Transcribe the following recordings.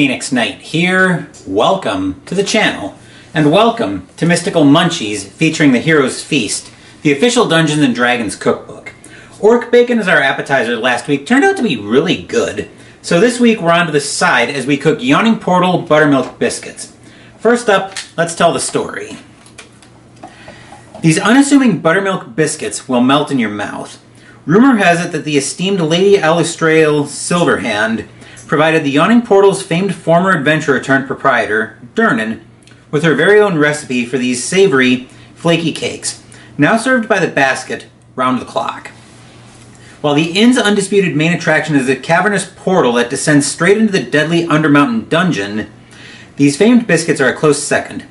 Phoenix Knight here. Welcome to the channel, and welcome to Mystical Munchies featuring the Hero's Feast, the official Dungeons & Dragons cookbook. Orc bacon as our appetizer last week turned out to be really good, so this week we're on to the side as we cook Yawning Portal Buttermilk Biscuits. First up, let's tell the story. These unassuming buttermilk biscuits will melt in your mouth. Rumor has it that the esteemed Lady Alustrael Silverhand provided the Yawning Portal's famed former adventurer turned proprietor, Durnan, with her very own recipe for these savory, flaky cakes, now served by the basket round the clock. While the inn's undisputed main attraction is a cavernous portal that descends straight into the deadly Undermountain dungeon, these famed biscuits are a close second.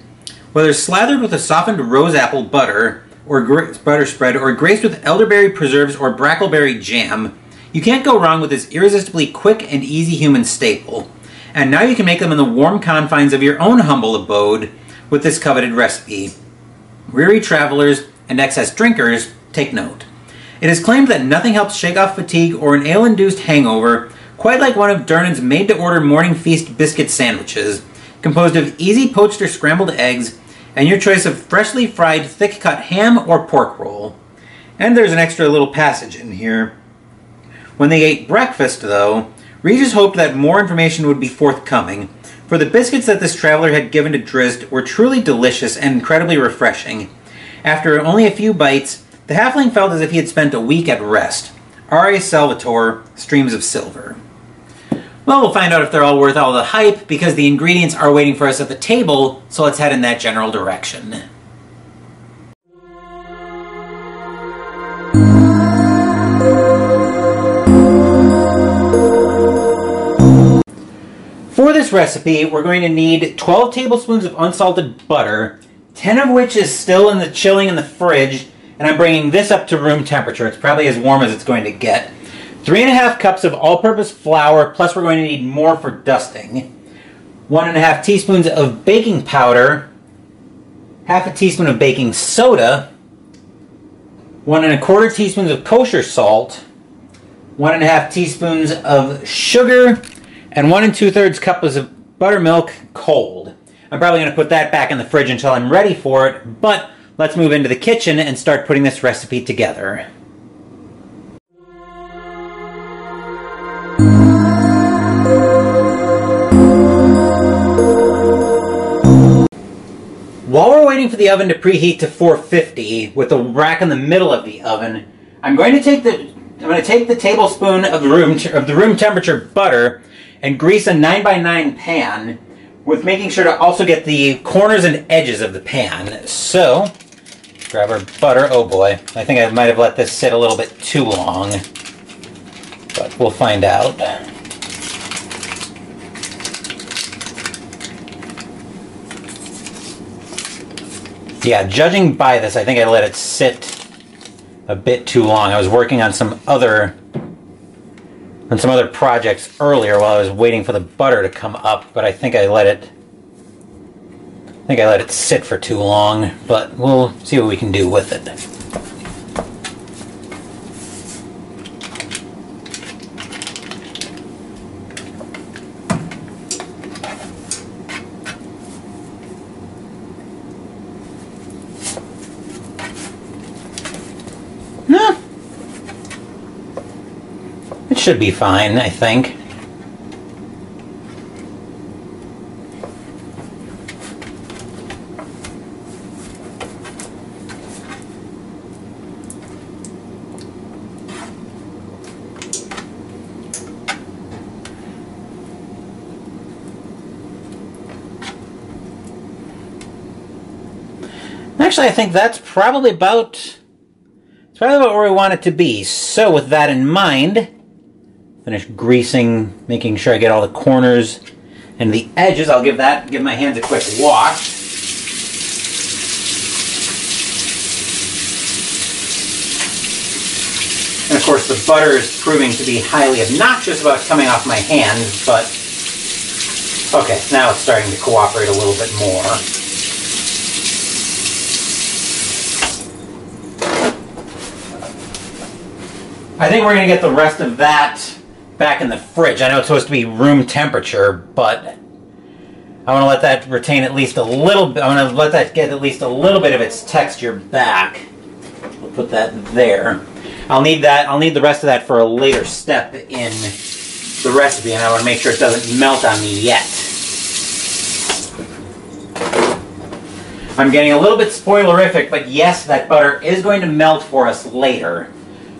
Whether slathered with a softened rose apple butter or butter spread, or graced with elderberry preserves or brackleberry jam, you can't go wrong with this irresistibly quick and easy human staple. And now you can make them in the warm confines of your own humble abode with this coveted recipe. Weary travelers and excess drinkers, take note. It is claimed that nothing helps shake off fatigue or an ale-induced hangover quite like one of Durnan's made-to-order morning feast biscuit sandwiches, composed of easy poached or scrambled eggs and your choice of freshly fried thick-cut ham or pork roll. And there's an extra little passage in here. When they ate breakfast, though, Regis hoped that more information would be forthcoming, for the biscuits that this traveler had given to Drizzt were truly delicious and incredibly refreshing. After only a few bites, the halfling felt as if he had spent a week at rest. R.A. Salvatore, Streams of Silver. Well, we'll find out if they're all worth all the hype, because the ingredients are waiting for us at the table, so let's head in that general direction. For this recipe, we're going to need 12 tablespoons of unsalted butter, 10 of which is still in the chilling in the fridge, and I'm bringing this up to room temperature. It's probably as warm as it's going to get. 3½ cups of all-purpose flour, plus we're going to need more for dusting. 1½ teaspoons of baking powder, half a teaspoon of baking soda, 1¼ teaspoons of kosher salt, 1½ teaspoons of sugar, and 1 2/3 cups of buttermilk cold. I'm probably going to put that back in the fridge until I'm ready for it, but let's move into the kitchen and start putting this recipe together. While we're waiting for the oven to preheat to 450 with the rack in the middle of the oven, I'm going to take the tablespoon of the room temperature butter and grease a 9x9 pan, with making sure to also get the corners and edges of the pan. So, grab our butter. Oh boy, I think I might have let this sit a little bit too long, but we'll find out. Yeah, judging by this, I think I let it sit a bit too long. I was working on some other projects earlier while I was waiting for the butter to come up, but I think I let it sit for too long, but we'll see what we can do with it. It should be fine, I think. Actually, I think that's probably about where we want it to be. So with that in mind, finish greasing, making sure I get all the corners and the edges. I'll give my hands a quick wash. And of course the butter is proving to be highly obnoxious about coming off my hands, but okay, now it's starting to cooperate a little bit more. I think we're going to get the rest of that back in the fridge. I know it's supposed to be room temperature, but I want to let that retain at least a little bit. I want to let that get at least a little bit of its texture back. We'll put that there. I'll need that. I'll need the rest of that for a later step in the recipe, and I want to make sure it doesn't melt on me yet. I'm getting a little bit spoilerific, but yes, that butter is going to melt for us later,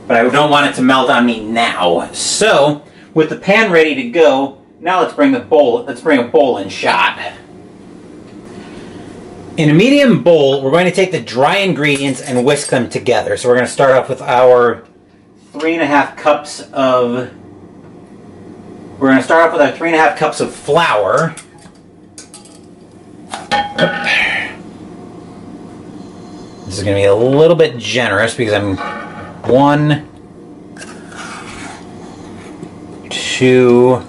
but I don't want it to melt on me now. So, with the pan ready to go, now let's bring a bowl in shot. In a medium bowl, we're going to take the dry ingredients and whisk them together. So we're going to start off with our 3.5 cups of... We're going to start off with our 3.5 cups of flour. This is going to be a little bit generous because I'm 1, 2...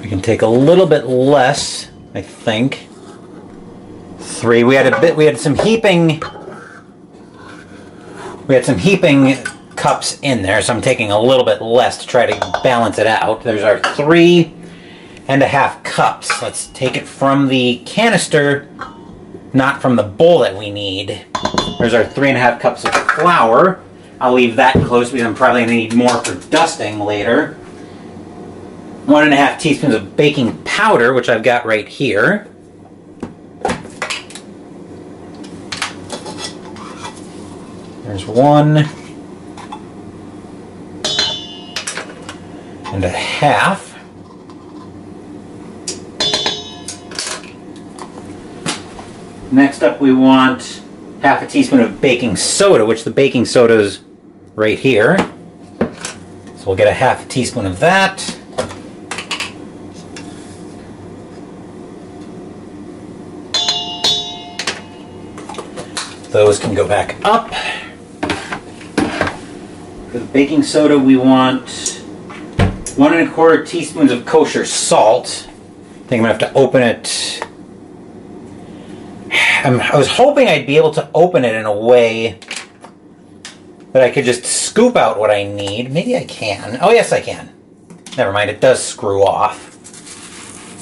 We can take a little bit less, I think. 3. We had some heaping cups in there, so I'm taking a little bit less to try to balance it out. There's our 3.5 cups. Let's take it from the canister, not from the bowl that we need. There's our 3.5 cups of flour. I'll leave that close because I'm probably going to need more for dusting later. 1.5 teaspoons of baking powder, which I've got right here. There's 1.5. Next up we want 1/2 teaspoon of baking soda, which the baking soda is right here. So we'll get 1/2 teaspoon of that. Those can go back up. For the baking soda, we want 1.25 teaspoons of kosher salt. I think I'm going to have to open it. I was hoping I'd be able to open it in a way that I could just scoop out what I need. Maybe I can. Oh, yes, I can. Never mind, it does screw off.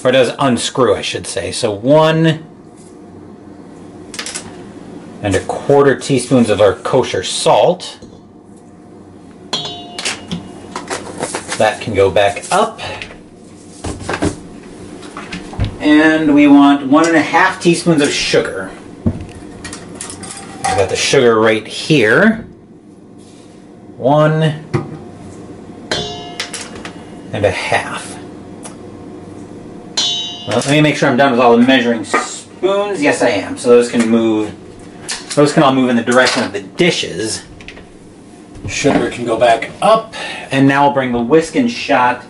Or it does unscrew, I should say. So 1.25 teaspoons of our kosher salt. That can go back up. And we want 1.5 teaspoons of sugar. I've got the sugar right here. 1.5. Well, let me make sure I'm done with all the measuring spoons. Yes, I am. So those can move. Those can all move in the direction of the dishes. Sugar can go back up. And now I'll bring the whisk and shot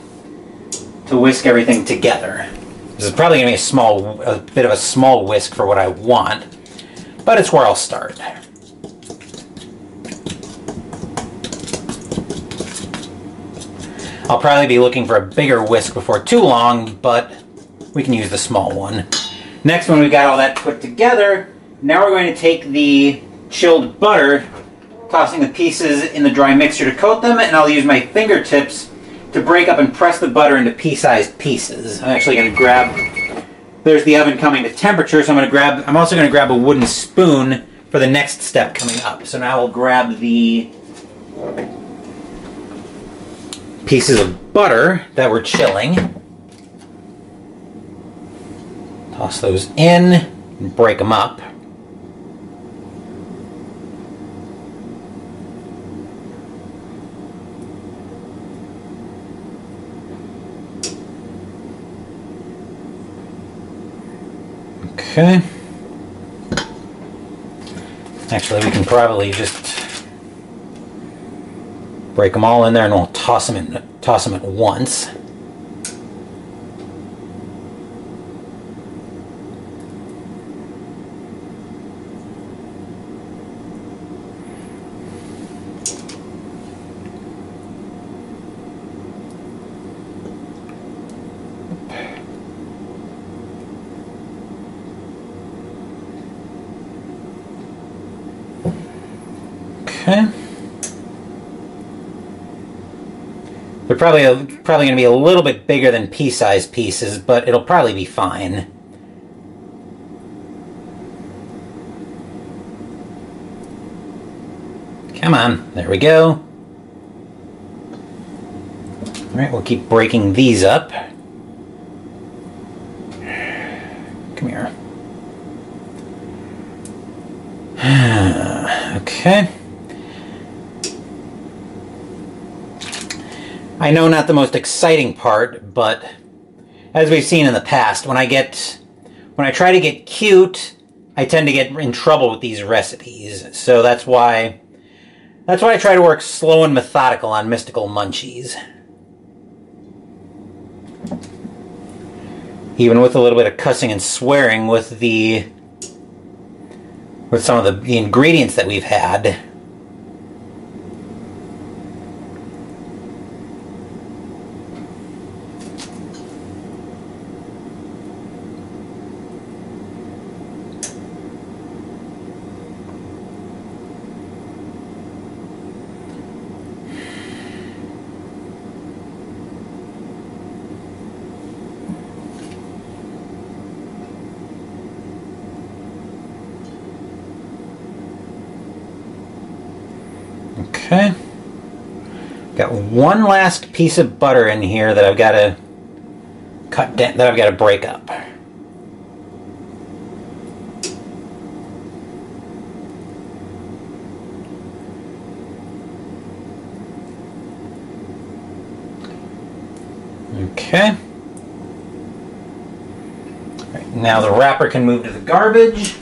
to whisk everything together. This is probably going to be a bit of a small whisk for what I want, but it's where I'll start. I'll probably be looking for a bigger whisk before too long, but we can use the small one. Next, when we've got all that put together, now we're going to take the chilled butter, tossing the pieces in the dry mixture to coat them, and I'll use my fingertips to break up and press the butter into pea-sized pieces. I'm actually going to grab... There's the oven coming to temperature, so I'm also going to grab a wooden spoon for the next step coming up. So now we'll grab the pieces of butter that we're chilling. Toss those in and break them up. Okay. Actually, we can probably just break them all in there, and we'll toss them at once. Okay. They're probably going to be a little bit bigger than pea-sized pieces, but it'll probably be fine. Come on, there we go. All right, we'll keep breaking these up. Come here. Okay. I know not the most exciting part, but as we've seen in the past, when I try to get cute, I tend to get in trouble with these recipes. So that's why I try to work slow and methodical on Mystical Munchies. Even with a little bit of cussing and swearing with some of the ingredients that we've had. Okay. Got one last piece of butter in here that I've got to cut down, that I've got to break up. Okay. Right, now the wrapper can move to the garbage.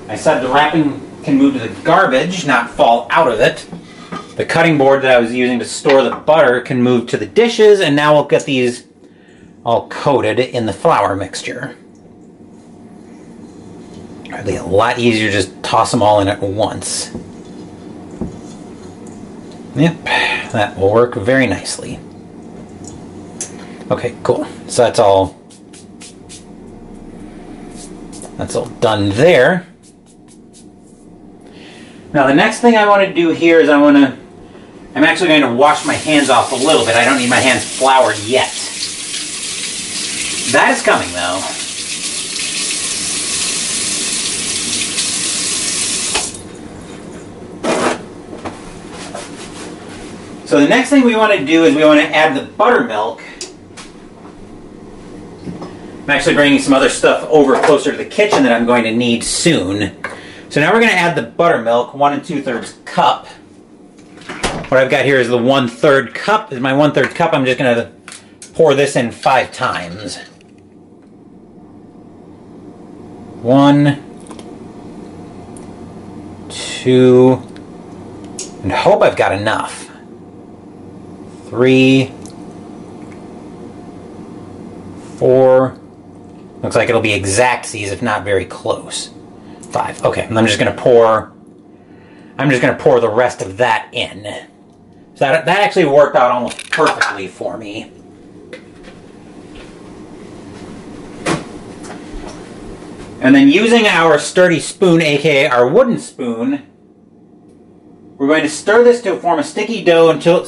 I said the wrapping can move to the garbage, not fall out of it. The cutting board that I was using to store the butter can move to the dishes, and now we'll get these all coated in the flour mixture. It'll be a lot easier to just toss them all in at once. Yep, that will work very nicely. Okay, cool. So that's all done there. Now the next thing I want to do here is I'm actually going to wash my hands off a little bit. I don't need my hands floured yet. That is coming though. So the next thing we want to do is we want to add the buttermilk. I'm actually bringing some other stuff over closer to the kitchen that I'm going to need soon. So now we're going to add the buttermilk, 1 2/3 cup. What I've got here is the 1/3 cup. Is my 1/3 cup. I'm just going to pour this in 5 times. 1, 2, and hope I've got enough. 3, 4. Looks like it'll be exactsies, if not very close. 5. Okay, and I'm just going to pour the rest of that in. So that actually worked out almost perfectly for me. And then using our sturdy spoon, aka our wooden spoon, we're going to stir this to form a sticky dough until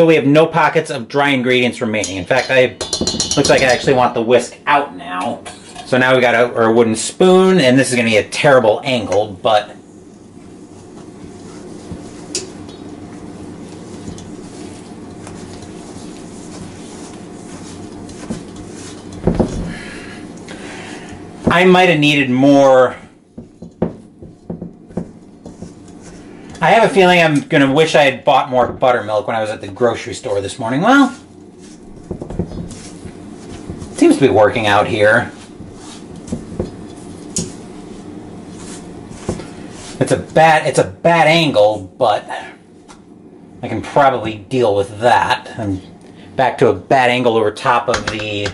we have no pockets of dry ingredients remaining. In fact, looks like I actually want the whisk out now. So now we've got our wooden spoon, and this is going to be a terrible angle, but I might have needed more. I have a feeling I'm going to wish I had bought more buttermilk when I was at the grocery store this morning. Well, it seems to be working out here. It's a bad angle, but I can probably deal with that. I'm back to a bad angle over top of the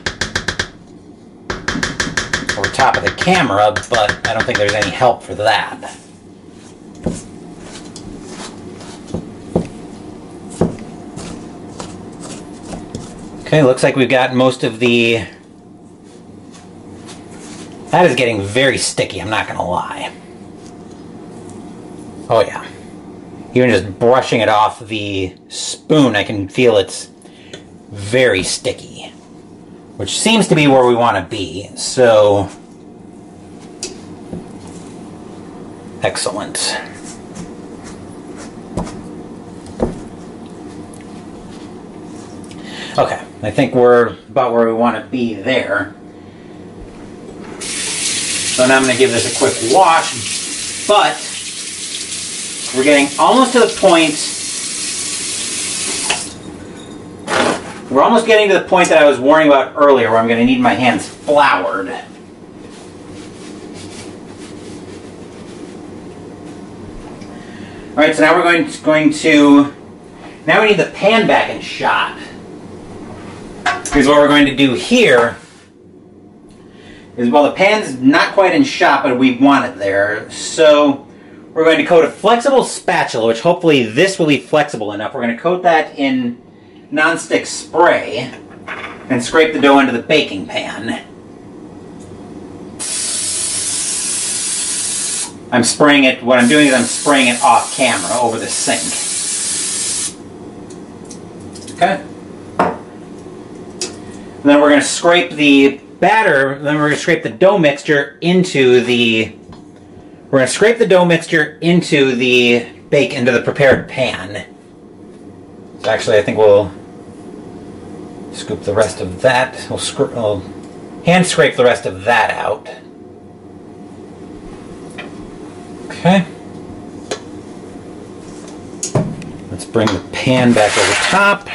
camera, but I don't think there's any help for that. Okay, looks like we've got most of the... That is getting very sticky, I'm not going to lie. Oh yeah. Even just brushing it off the spoon, I can feel it's very sticky, which seems to be where we want to be. So, excellent. Okay, I think we're about where we want to be there. So now I'm going to give this a quick wash, but we're getting almost to the point. We're almost getting to the point that I was warning about earlier, where I'm going to need my hands floured. All right, so now we're going to. Now we need the pan back in shot. Because what we're going to do here is, well, the pan's not quite in shot, but we want it there. So we're going to coat a flexible spatula, which hopefully this will be flexible enough. We're going to coat that in nonstick spray and scrape the dough into the baking pan. I'm spraying it, what I'm doing is I'm spraying it off camera over the sink. Okay. And then we're going to scrape the batter, then we're going to scrape the dough mixture into the, into the prepared pan. So actually I think we'll scoop the rest of that, we'll hand scrape the rest of that out. Okay. Let's bring the pan back over top.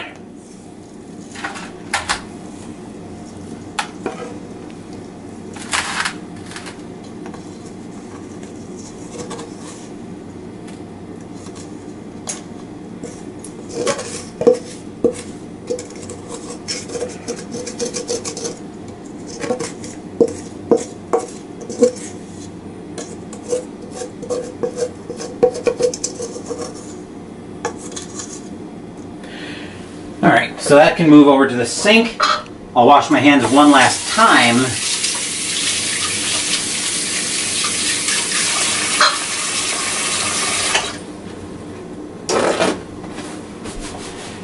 Alright, so that can move over to the sink. I'll wash my hands one last time.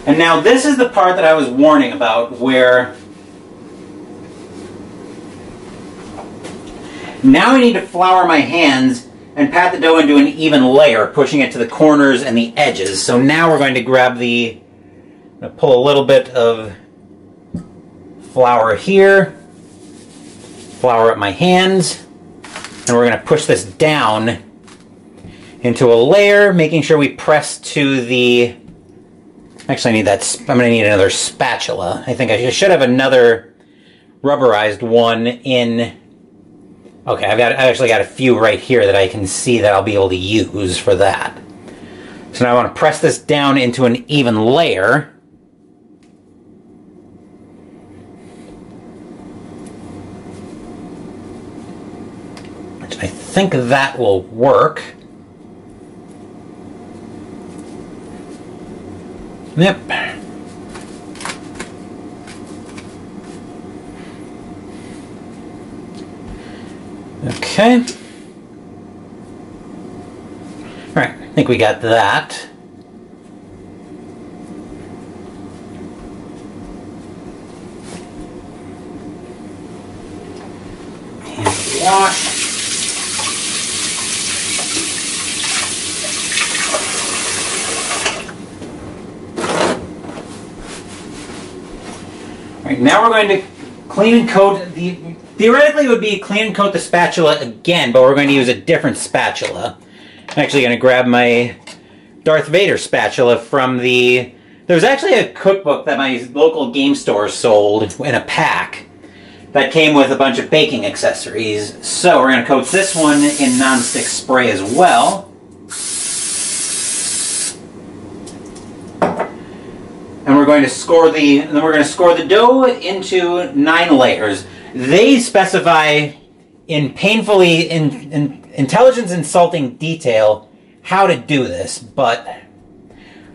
And now this is the part that I was warning about, where now I need to flour my hands and pat the dough into an even layer, pushing it to the corners and the edges. So now we're going to grab the, I'm going to pull a little bit of flour here, flour up my hands, and we're going to push this down into a layer, making sure we press to the, actually I need that, I'm going to need another spatula. I think I should have another rubberized one in, okay, I've actually got a few right here that I can see that I'll be able to use for that. So now I want to press this down into an even layer. I think that will work. Yep. Okay. All right, I think we got that. And wash. Now we're going to clean and coat the, theoretically it would be clean and coat the spatula again, but we're going to use a different spatula. I'm actually going to grab my Darth Vader spatula from the, there's actually a cookbook that my local game store sold in a pack that came with a bunch of baking accessories. So we're going to coat this one in nonstick spray as well. And we're going to score the dough into 9 layers. They specify in painfully in intelligence insulting detail how to do this, but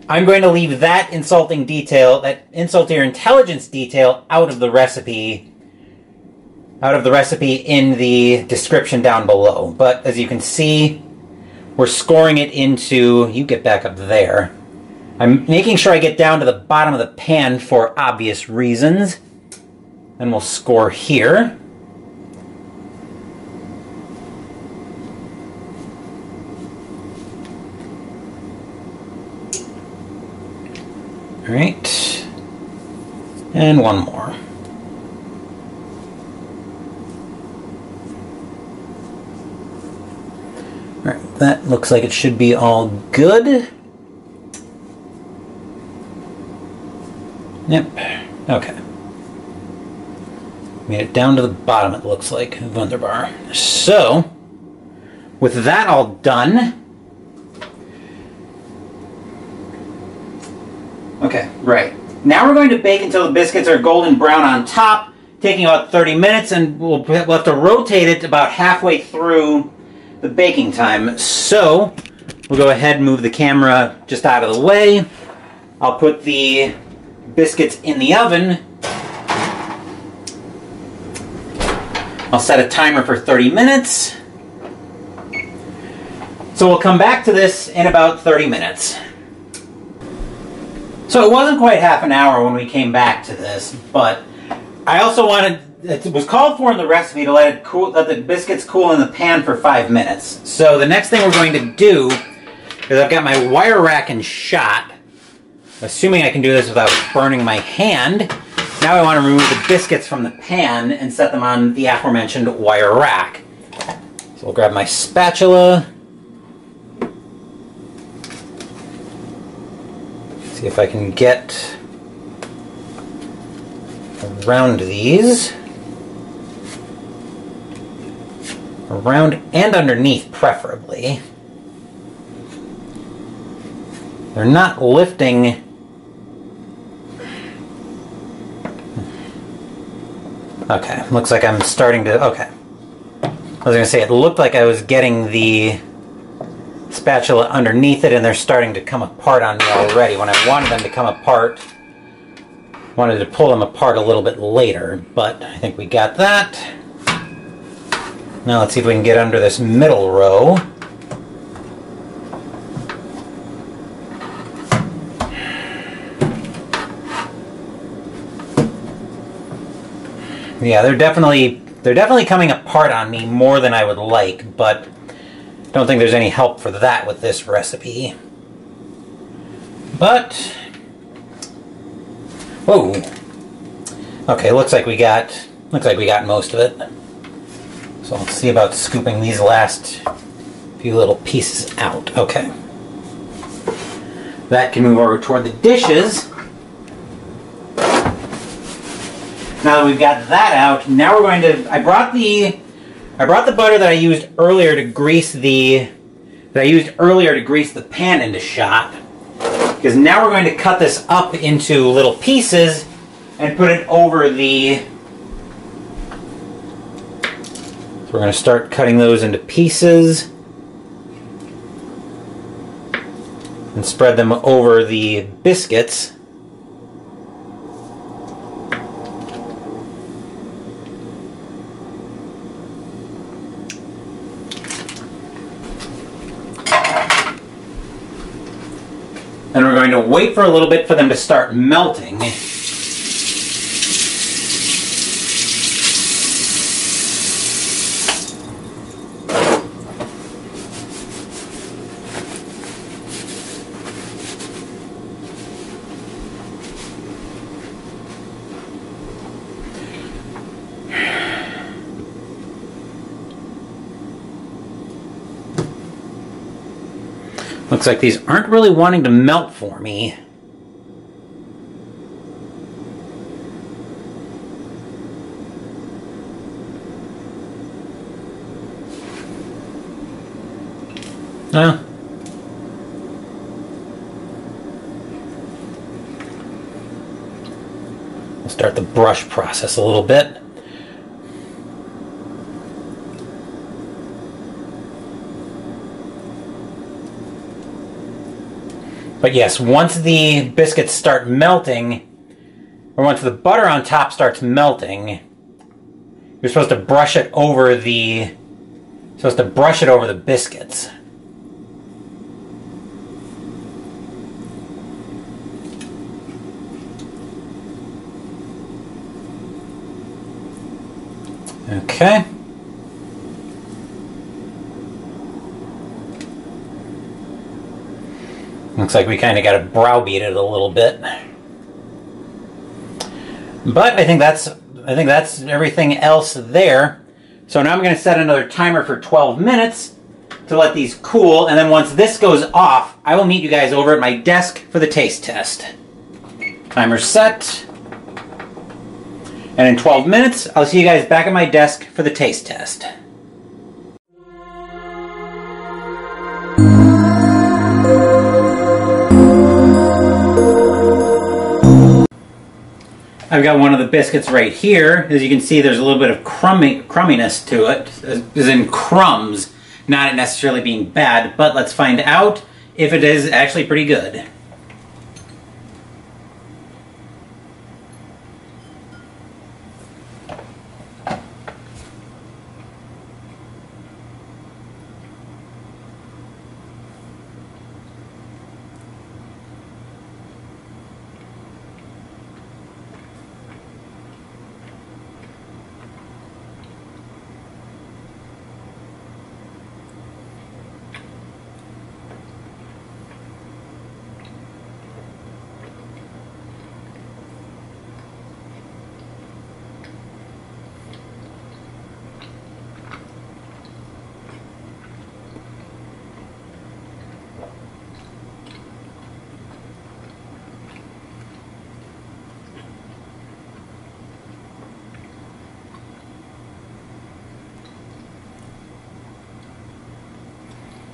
I'm going to leave that insulting detail, that insult to your intelligence detail, out of the recipe in the description down below. But as you can see, we're scoring it into, you get back up there. I'm making sure I get down to the bottom of the pan for obvious reasons. Then we'll score here. All right, and one more. All right, that looks like it should be all good. Yep, okay. Made it down to the bottom, it looks like, wunderbar. So, with that all done, okay, right. Now we're going to bake until the biscuits are golden brown on top, taking about 30 minutes, and we'll have to rotate it about halfway through the baking time. So, we'll go ahead and move the camera just out of the way. I'll put the biscuits in the oven. I'll set a timer for 30 minutes. So we'll come back to this in about 30 minutes. So it wasn't quite half an hour when we came back to this, but I also wanted, it was called for in the recipe to let the biscuits cool in the pan for 5 minutes. So the next thing we're going to do is I've got my wire rack and shot. Assuming I can do this without burning my hand. Now I want to remove the biscuits from the pan and set them on the aforementioned wire rack. So we'll grab my spatula. See if I can get around these. Around and underneath, preferably. They're not lifting. Okay, looks like I'm starting to, okay. I was going to say, it looked like I was getting the spatula underneath it and they're starting to come apart on me already when I wanted them to come apart. Wanted to pull them apart a little bit later, but I think we got that. Now let's see if we can get under this middle row. Yeah, they're definitely coming apart on me more than I would like, but I don't think there's any help for that with this recipe. But whoa. Okay, looks like we got most of it. So let's see about scooping these last few little pieces out. Okay. That can move over toward the dishes. Now that we've got that out, now we're going to, I brought the butter that I used earlier to grease the pan into shot. Because now we're going to cut this up into little pieces and put it over the, so we're going to start cutting those into pieces and spread them over the biscuits. And we're going to wait for a little bit for them to start melting. Looks like these aren't really wanting to melt for me. Well, we'll start the brush process a little bit. But yes, once the biscuits start melting, or once the butter on top starts melting, you're supposed to brush it over the biscuits. Okay. Looks like we kind of got to browbeat it a little bit. But I think that's everything else there. So now I'm going to set another timer for 12 minutes to let these cool, and then once this goes off, I will meet you guys over at my desk for the taste test. Timer set. And in 12 minutes, I'll see you guys back at my desk for the taste test. I've got one of the biscuits right here. As you can see, there's a little bit of crumminess to it, as in crumbs, not it necessarily being bad, but let's find out if it is actually pretty good.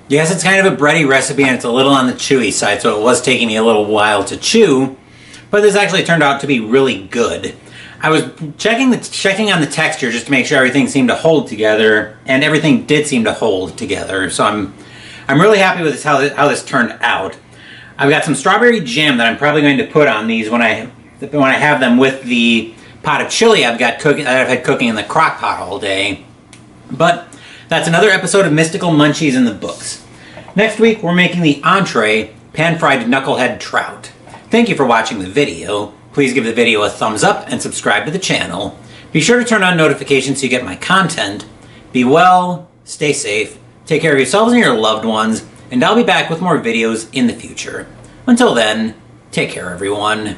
Yes, it's kind of a bready recipe and it's a little on the chewy side, so it was taking me a little while to chew, but this actually turned out to be really good. I was checking on the texture just to make sure everything seemed to hold together, and everything did seem to hold together, so I'm really happy with how this turned out. I've got some strawberry jam that I'm probably going to put on these when I have them with the pot of chili I've had cooking in the crock pot all day. But that's another episode of Mystical Munchies in the books. Next week, we're making the entree, pan-fried knucklehead trout. Thank you for watching the video. Please give the video a thumbs up and subscribe to the channel. Be sure to turn on notifications so you get my content. Be well, stay safe, take care of yourselves and your loved ones, and I'll be back with more videos in the future. Until then, take care everyone.